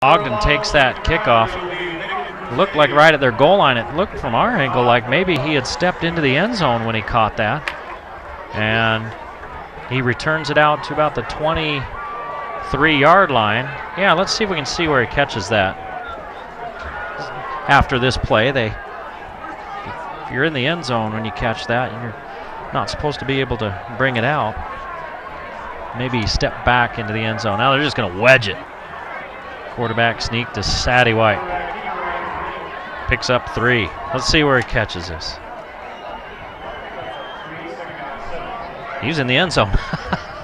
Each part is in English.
Ogden takes that kickoff. Looked like right at their goal line. It looked from our angle like maybe he had stepped into the end zone when he caught that. And he returns it out to about the 23-yard line. Yeah, let's see if we can see where he catches that. After this play, if you're in the end zone when you catch that, you're not supposed to be able to bring it out. Maybe he stepped back into the end zone. Now they're just going to wedge it. Quarterback sneak to Sadie White. Picks up 3. Let's see where he catches this. He's in the end zone.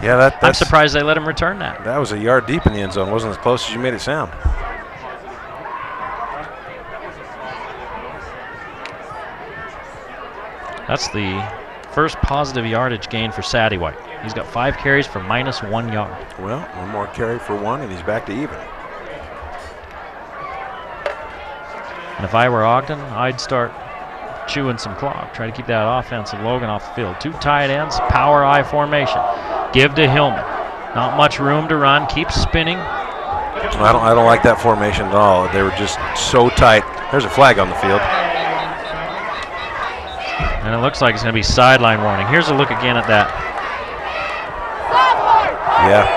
Yeah, I'm surprised they let him return that. That was a yard deep in the end zone. Wasn't as close as you made it sound. That's the first positive yardage gain for Sadie White. He's got 5 carries for -1 yard. Well, one more carry for 1, and he's back to even. And if I were Ogden, I'd start chewing some clock. Try to keep that offensive Logan off the field. 2 tight ends, power I formation. Give to Hillman. Not much room to run. Keeps spinning. I don't like that formation at all. They were just so tight. There's a flag on the field. And it looks like it's going to be sideline warning. Here's a look again at that. Yeah,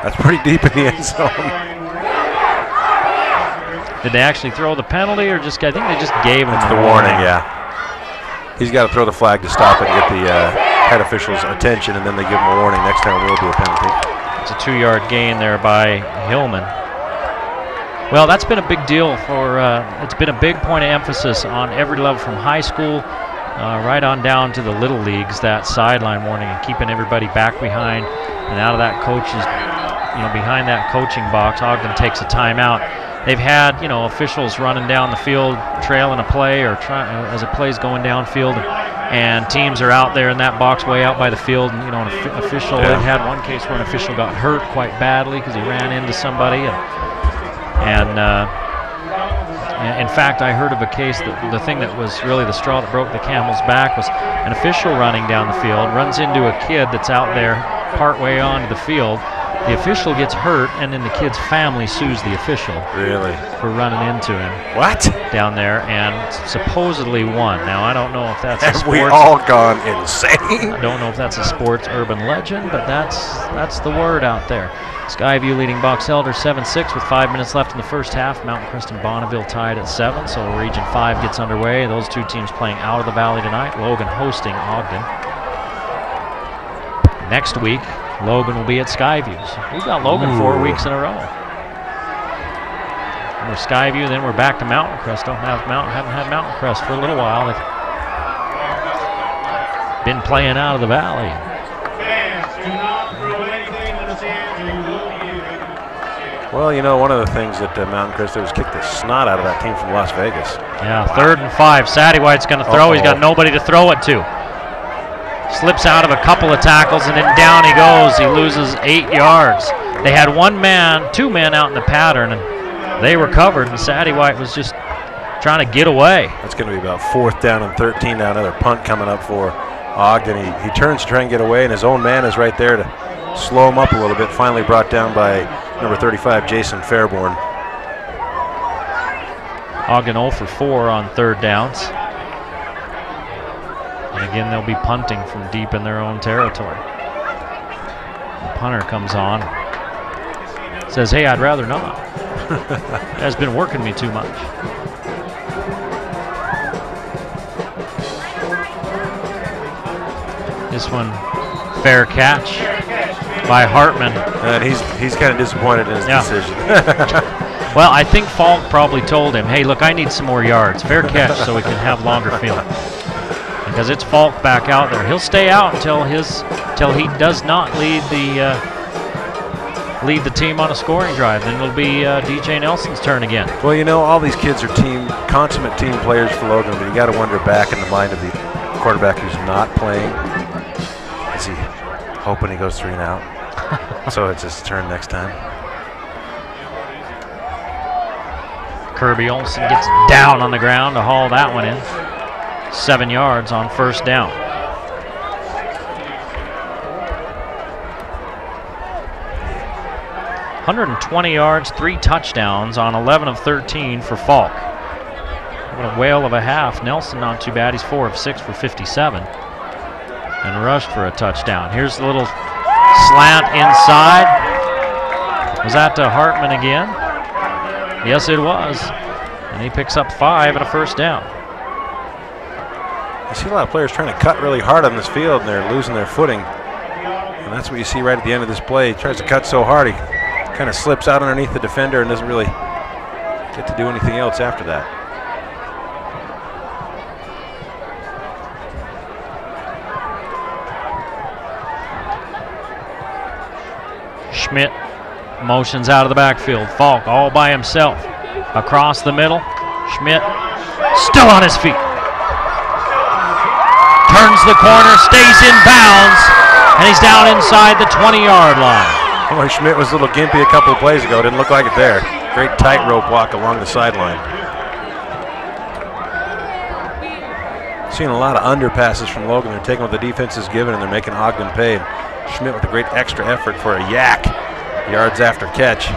that's pretty deep in the end zone. Did they actually throw the penalty, or just? I think they just gave him the warning. Yeah, he's got to throw the flag to stop it and get the head officials' attention, and then they give him a warning. Next time we'll do a penalty. It's a 2-yard gain there by Hillman. Well, that's been a big deal for. It's been a big point of emphasis on every level, from high school right on down to the little leagues. That sideline warning and keeping everybody back behind and out of that coach's, behind that coaching box. Ogden takes a timeout. They've had, officials running down the field, trailing a play, or as a play's going downfield, and teams are out there in that box way out by the field. And an official. They had one case where an official got hurt quite badly because he ran into somebody, and in fact, I heard of a case that the thing that was really the straw that broke the camel's back was an official running down the field, runs into a kid that's out there part way onto the field. The official gets hurt, and then the kid's family sues the official. Really? For running into him. What? Down there, and supposedly won. Now, I don't know if that's a sports... Have we all gone insane? I don't know if that's a sports urban legend, but that's the word out there. Skyview leading Box Elder 7-6 with 5 minutes left in the first half. Mountain Crest and Bonneville tied at 7, so Region 5 gets underway. Those 2 teams playing out of the valley tonight. Logan hosting Ogden. Next week, Logan will be at Skyview. So we've got Logan 4 weeks in a row. And we're Skyview, then we're back to Mountain Crest. Haven't had Mountain Crest for a little while. They've been playing out of the valley. Well, one of the things that Mountain Crest was kicked the snot out of that came from Las Vegas. Yeah, 3rd and 5. Sadie White's going to throw. He's got nobody to throw it to. Slips out of a couple of tackles, and then down he goes. He loses 8 yards. They had 2 men out in the pattern, and they were covered, and Sadie White was just trying to get away. That's going to be about 4th down and 13 now. Another punt coming up for Ogden. He turns to try and get away, and his own man is right there to slow him up a little bit. Finally brought down by number 35, Jason Fairborn. Ogden 0 for 4 on 3rd downs. And again, they'll be punting from deep in their own territory. The punter comes on. Says, hey, I'd rather not. Has been working me too much. This one, fair catch by Hartman. And he's kind of disappointed in his decision. Well, I think Falk probably told him, hey, look, I need some more yards. Fair catch so we can have longer field. Because it's Falk back out there. He'll stay out until he does not lead the team on a scoring drive. Then it'll be DJ Nelson's turn again. Well, all these kids are consummate team players for Logan, but you got to wonder back in the mind of the quarterback who's not playing. Is he hoping he goes 3 and out? So it's his turn next time. Kirby Olsen gets down on the ground to haul that one in. 7 yards on 1st down. 120 yards, 3 touchdowns on 11 of 13 for Falk. What a whale of a half. Nelson not too bad. He's 4 of 6 for 57 and rushed for a touchdown. Here's the little slant inside. Was that to Hartman again? Yes, it was. And he picks up 5 and a first down. You see a lot of players trying to cut really hard on this field, and they're losing their footing. And that's what you see right at the end of this play. He tries to cut so hard, he kind of slips out underneath the defender and doesn't really get to do anything else after that. Schmidt motions out of the backfield. Falk all by himself. Across the middle. Schmidt still on his feet. Turns the corner, stays in bounds, and he's down inside the 20-yard line. Boy, Schmidt was a little gimpy a couple of plays ago. Didn't look like it there. Great tightrope walk along the sideline. Seeing a lot of underpasses from Logan. They're taking what the defense is given, and they're making Ogden pay. Schmidt with a great extra effort for a yak. Yards after catch.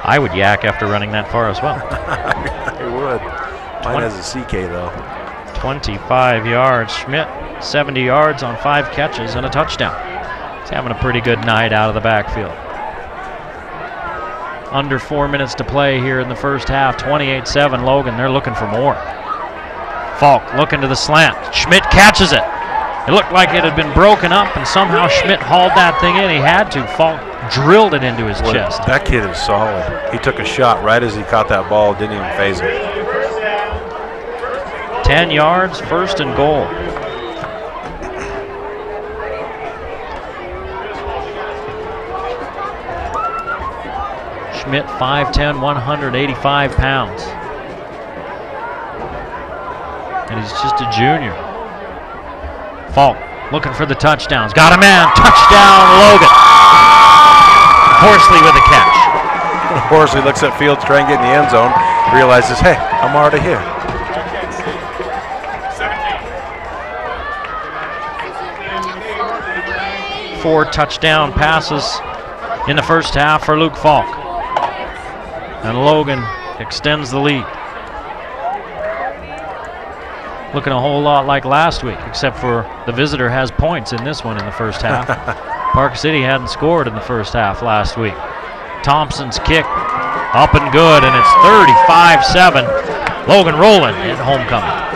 I would yak after running that far as well. I would. Mine has a CK though. 25 yards. Schmidt, 70 yards on 5 catches and a touchdown. He's having a pretty good night out of the backfield. Under 4 minutes to play here in the first half. 28-7 Logan. They're looking for more. Falk looking to the slant. Schmidt catches it. It looked like it had been broken up, and somehow Schmidt hauled that thing in. He had to. Falk drilled it into his chest. That kid is solid. He took a shot right as he caught that ball. Didn't even phase him. 10 yards, first and goal. Schmidt, 5'10", 185 pounds. And he's just a junior. Falk looking for the touchdowns. Got a man. Touchdown, Logan. Horsley with a catch. Horsley looks at field to try and get in the end zone. Realizes, hey, I'm already here. Four touchdown passes in the first half for Luke Falk. And Logan extends the lead. Looking a whole lot like last week, except for the visitor has points in this one in the first half. Park City hadn't scored in the first half last week. Thompson's kick up and good, and it's 35-7. Logan rolling in homecoming.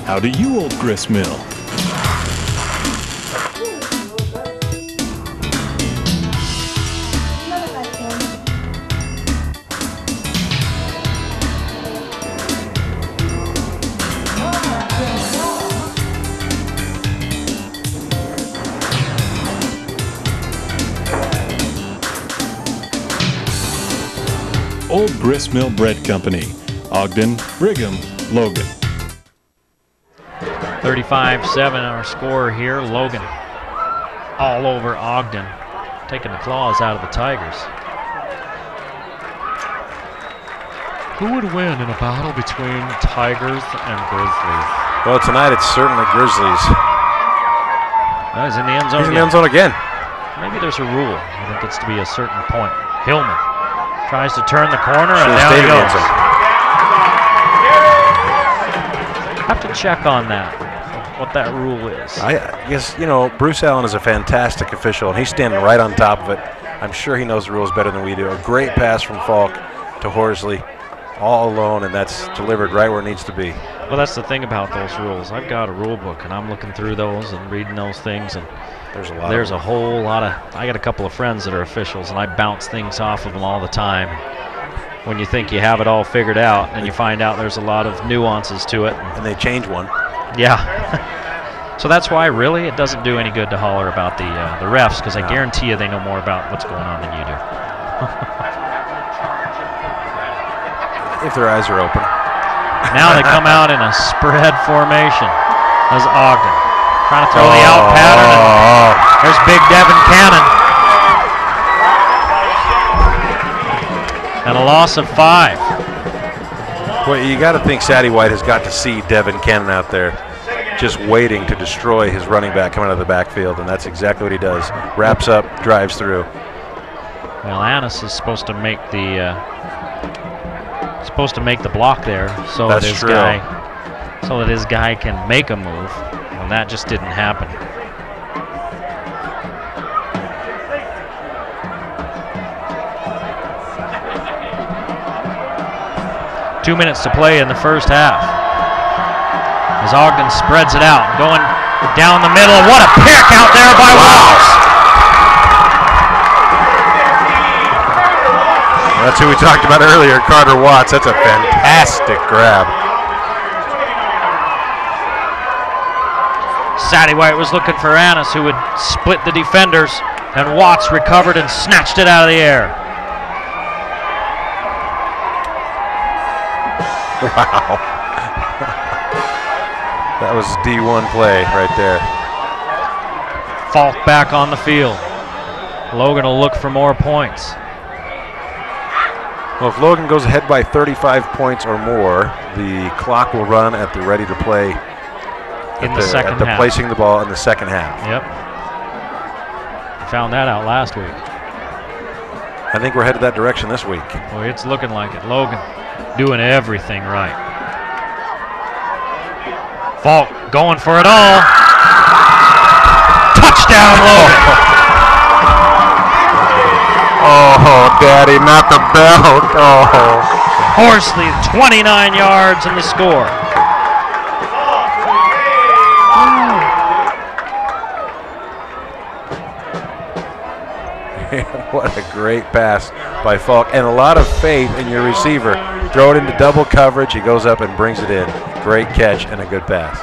How do you, Old Grist Mill? Old Grist Mill Bread Company, Ogden, Brigham, Logan. 35-7 our score here. Logan all over Ogden, taking the claws out of the Tigers. Who would win in a battle between Tigers and Grizzlies? Well, tonight it's certainly Grizzlies. He's in the end zone. He's in the end zone again. Maybe there's a rule. I think it's to be a certain point. Hillman tries to turn the corner, and down he goes. Have to check on that, what that rule is. I guess, you know, Bruce Allen is a fantastic official, and he's standing right on top of it. I'm sure he knows the rules better than we do. A great pass from Falk to Horsley, all alone, and that's delivered right where it needs to be. Well, that's the thing about those rules. I've got a rule book, and I'm looking through those and reading those things, and there's a whole lot of. I got a couple of friends that are officials, and I bounce things off of them all the time. When you think you have it all figured out, and you find out there's a lot of nuances to it. And they change one. Yeah. So that's why, really, it doesn't do any good to holler about the refs, because I guarantee you they know more about what's going on than you do. If their eyes are open. Now they come out in a spread formation as Ogden. Trying to throw the out pattern. And there's big Devin Cannon. And a loss of 5. Well, you got to think Sadie White has got to see Devin Cannon out there just waiting to destroy his running back coming out of the backfield, and that's exactly what he does. Wraps up, drives through. Well, Annis is supposed to make the block there, so that his guy can make a move, and that just didn't happen. Two minutes to play in the first half. As Ogden spreads it out, going down the middle. What a pick out there by Watts! That's who we talked about earlier, Carter Watts. That's a fantastic grab. Sadie White was looking for Annis, who would split the defenders, and Watts recovered and snatched it out of the air. Wow. That was a D1 play right there. Falk back on the field. Logan will look for more points. Well, if Logan goes ahead by 35 points or more, the clock will run at the ready to play in the second half. Placing the ball in the second half. Yep. Found that out last week. I think we're headed that direction this week. Well, it's looking like it. Logan doing everything right. Falk going for it all. Touchdown, Logan. Oh, Daddy, not the belt. Oh. Horsley, 29 yards in the score. What a great pass by Falk, and a lot of faith in your receiver. Throw it into double coverage, he goes up and brings it in. Great catch and a good pass.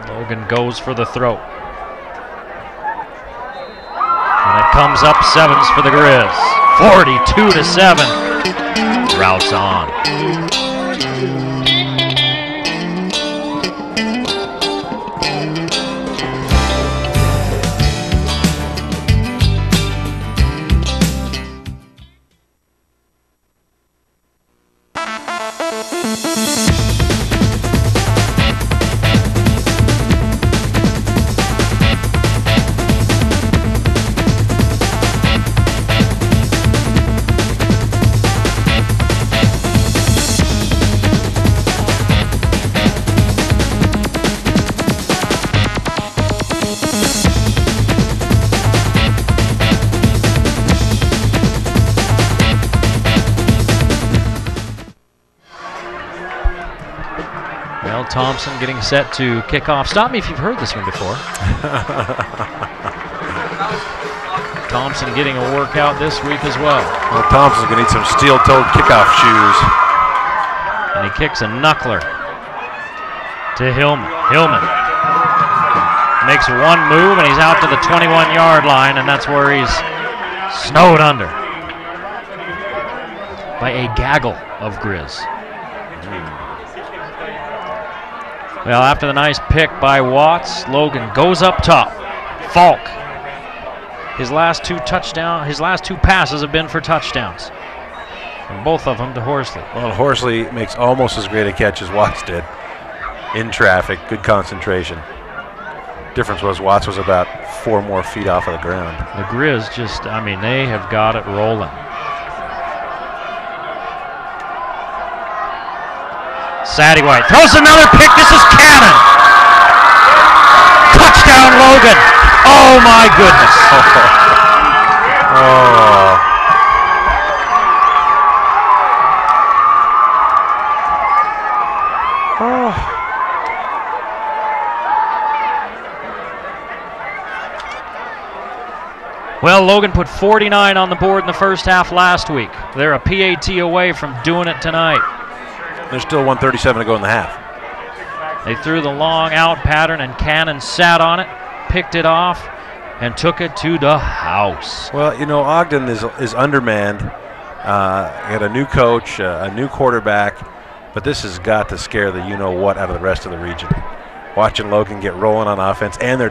Logan goes for the throw. And it comes up 7s for the Grizz. 42-7. Routes on. Thompson getting set to kick off. Stop me if you've heard this one before. Thompson getting a workout this week as well. Well, Thompson's going to need some steel-toed kickoff shoes. And he kicks a knuckler to Hillman. Hillman makes one move, and he's out to the 21-yard line, and that's where he's snowed under by a gaggle of Grizz. Well, after the nice pick by Watts, Logan goes up top. Falk. His last two passes have been for touchdowns. And both of them to Horsley. Well, Horsley makes almost as great a catch as Watts did. In traffic, good concentration. Difference was Watts was about 4 more feet off of the ground. The Grizz just, they have got it rolling. Sadie White throws another pick. This is Cannon. Touchdown, Logan. Oh, my goodness. Well, Logan put 49 on the board in the first half last week. They're a PAT away from doing it tonight. There's still 1:37 to go in the half. They threw the long out pattern, and Cannon sat on it, picked it off, and took it to the house. Well, Ogden is undermanned. Got a new coach, a new quarterback, But this has got to scare the you-know-what out of the rest of the region. Watching Logan get rolling on offense, and they're